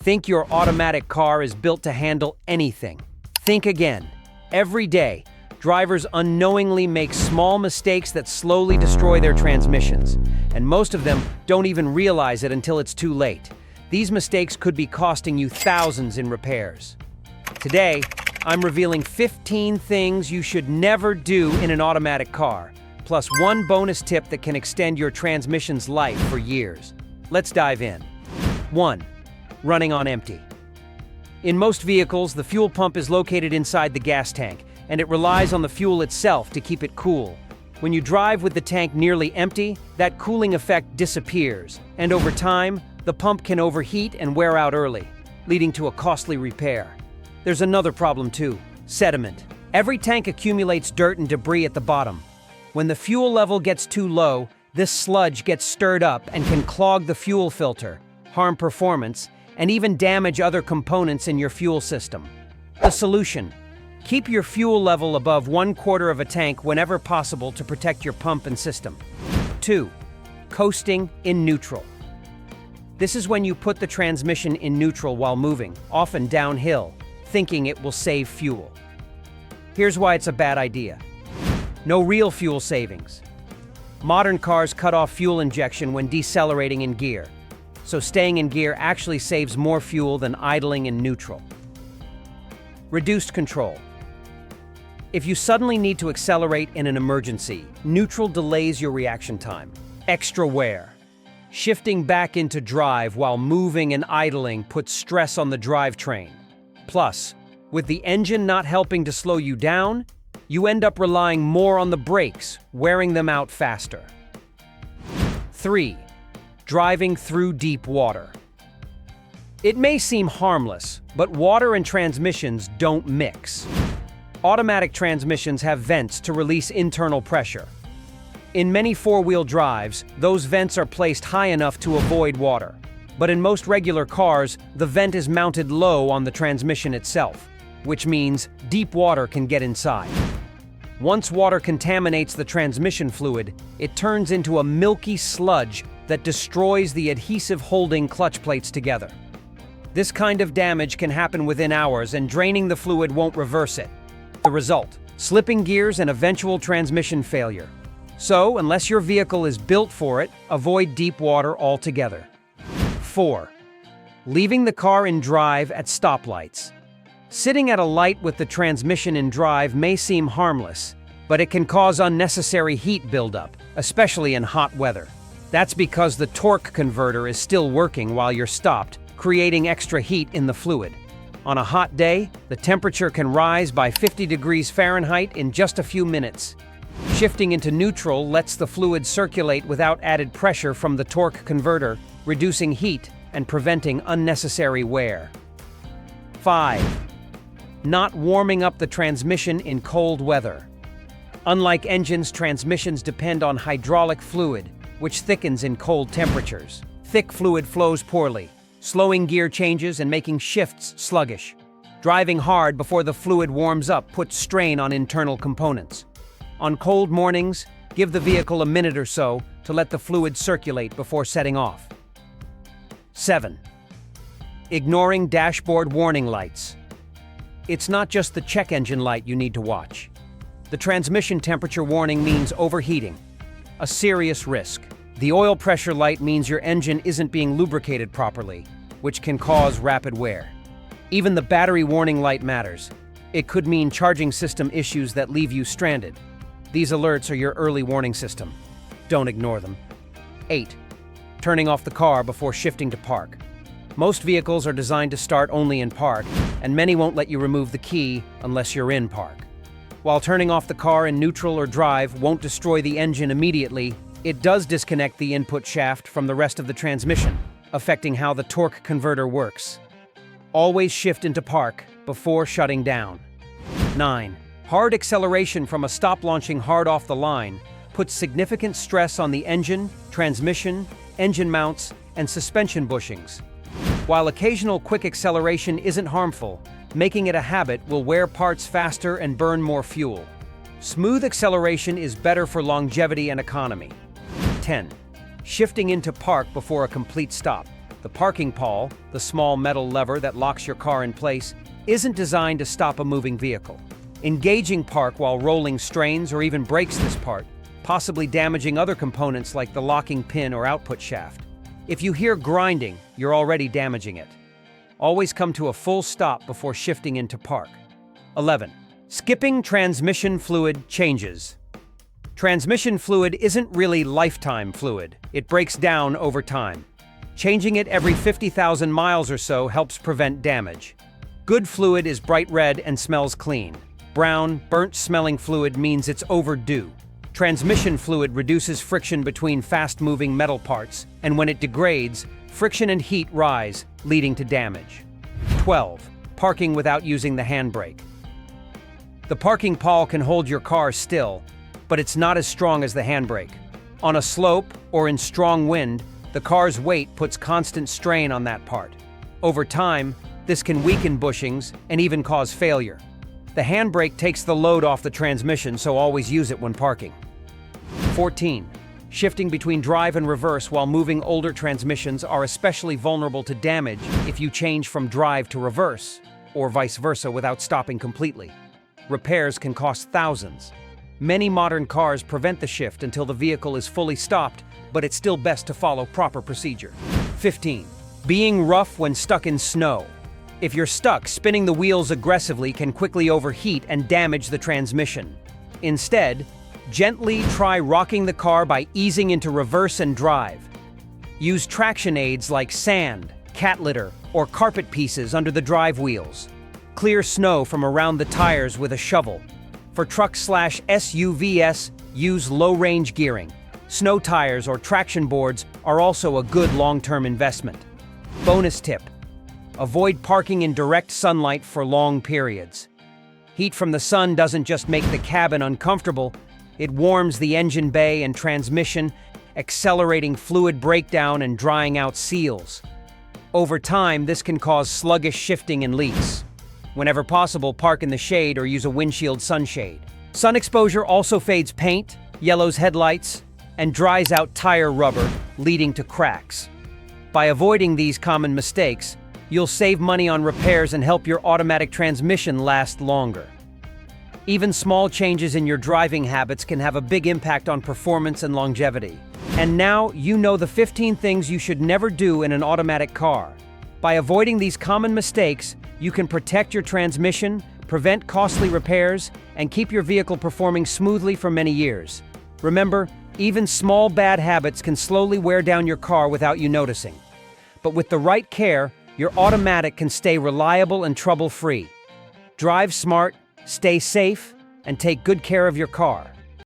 Think your automatic car is built to handle anything? Think again. Every day, drivers unknowingly make small mistakes that slowly destroy their transmissions, and most of them don't even realize it until it's too late. These mistakes could be costing you thousands in repairs. Today, I'm revealing 15 things you should never do in an automatic car, plus one bonus tip that can extend your transmission's life for years. Let's dive in. 1. Running on empty. In most vehicles, the fuel pump is located inside the gas tank, and it relies on the fuel itself to keep it cool. When you drive with the tank nearly empty, that cooling effect disappears, and over time, the pump can overheat and wear out early, leading to a costly repair. There's another problem too: sediment. Every tank accumulates dirt and debris at the bottom. When the fuel level gets too low, this sludge gets stirred up and can clog the fuel filter, harm performance, and even damage other components in your fuel system. The solution: keep your fuel level above 1/4 of a tank whenever possible to protect your pump and system. 2. Coasting in neutral. This is when you put the transmission in neutral while moving, often downhill, thinking it will save fuel. Here's why it's a bad idea. No real fuel savings. Modern cars cut off fuel injection when decelerating in gear, so staying in gear actually saves more fuel than idling in neutral. Reduced control. If you suddenly need to accelerate in an emergency, neutral delays your reaction time. Extra wear. Shifting back into drive while moving and idling puts stress on the drivetrain. Plus, with the engine not helping to slow you down, you end up relying more on the brakes, wearing them out faster. 3. Driving through deep water. It may seem harmless, but water and transmissions don't mix. Automatic transmissions have vents to release internal pressure. In many four-wheel drives, those vents are placed high enough to avoid water. But in most regular cars, the vent is mounted low on the transmission itself, which means deep water can get inside. Once water contaminates the transmission fluid, it turns into a milky sludge that destroys the adhesive holding clutch plates together. This kind of damage can happen within hours, and draining the fluid won't reverse it. The result: slipping gears and eventual transmission failure. So, unless your vehicle is built for it, avoid deep water altogether. 4. Leaving the car in drive at stoplights. Sitting at a light with the transmission in drive may seem harmless, but it can cause unnecessary heat buildup, especially in hot weather. That's because the torque converter is still working while you're stopped, creating extra heat in the fluid. On a hot day, the temperature can rise by 50 degrees Fahrenheit in just a few minutes. Shifting into neutral lets the fluid circulate without added pressure from the torque converter, reducing heat and preventing unnecessary wear. 5. Not warming up the transmission in cold weather. Unlike engines, transmissions depend on hydraulic fluid, which thickens in cold temperatures. Thick fluid flows poorly, slowing gear changes and making shifts sluggish. Driving hard before the fluid warms up puts strain on internal components. On cold mornings, give the vehicle a minute or so to let the fluid circulate before setting off. 7. Ignoring dashboard warning lights. It's not just the check engine light you need to watch. The transmission temperature warning means overheating, a serious risk. The oil pressure light means your engine isn't being lubricated properly, which can cause rapid wear. Even the battery warning light matters. It could mean charging system issues that leave you stranded. These alerts are your early warning system. Don't ignore them. 8. Turning off the car before shifting to park. Most vehicles are designed to start only in park, and many won't let you remove the key unless you're in park. While turning off the car in neutral or drive won't destroy the engine immediately, it does disconnect the input shaft from the rest of the transmission, affecting how the torque converter works. Always shift into park before shutting down. 9. Hard acceleration from a stop launching hard off the line puts significant stress on the engine, transmission, engine mounts, and suspension bushings. While occasional quick acceleration isn't harmful, making it a habit will wear parts faster and burn more fuel. Smooth acceleration is better for longevity and economy. 10. Shifting into park before a complete stop. The parking pawl, the small metal lever that locks your car in place, isn't designed to stop a moving vehicle. Engaging park while rolling strains or even breaks this part, possibly damaging other components like the locking pin or output shaft. If you hear grinding, you're already damaging it. Always come to a full stop before shifting into park. 11. Skipping transmission fluid changes. Transmission fluid isn't really lifetime fluid. It breaks down over time. Changing it every 50,000 miles or so helps prevent damage. Good fluid is bright red and smells clean. Brown, burnt-smelling fluid means it's overdue. Transmission fluid reduces friction between fast-moving metal parts, and when it degrades, friction and heat rise, leading to damage. 12. Parking without using the handbrake. The parking pawl can hold your car still, but it's not as strong as the handbrake. On a slope or in strong wind, the car's weight puts constant strain on that part. Over time, this can weaken bushings and even cause failure. The handbrake takes the load off the transmission, so always use it when parking. 14. Shifting between drive and reverse while moving older transmissions are especially vulnerable to damage if you change from drive to reverse, or vice versa without stopping completely. Repairs can cost thousands. Many modern cars prevent the shift until the vehicle is fully stopped, but it's still best to follow proper procedure. 15. Being rough when stuck in snow. If you're stuck, spinning the wheels aggressively can quickly overheat and damage the transmission. Instead, gently try rocking the car by easing into reverse and drive. Use traction aids like sand, cat litter, or carpet pieces under the drive wheels. Clear snow from around the tires with a shovel. For trucks/SUVs, use low-range gearing. Snow tires or traction boards are also a good long-term investment. Bonus tip: avoid parking in direct sunlight for long periods. Heat from the sun doesn't just make the cabin uncomfortable, it warms the engine bay and transmission, accelerating fluid breakdown and drying out seals. Over time, this can cause sluggish shifting and leaks. Whenever possible, park in the shade or use a windshield sunshade. Sun exposure also fades paint, yellows headlights, and dries out tire rubber, leading to cracks. By avoiding these common mistakes, you'll save money on repairs and help your automatic transmission last longer. Even small changes in your driving habits can have a big impact on performance and longevity. And now you know the 15 things you should never do in an automatic car. By avoiding these common mistakes, you can protect your transmission, prevent costly repairs, and keep your vehicle performing smoothly for many years. Remember, even small bad habits can slowly wear down your car without you noticing. But with the right care, your automatic can stay reliable and trouble-free. Drive smart, stay safe, and take good care of your car.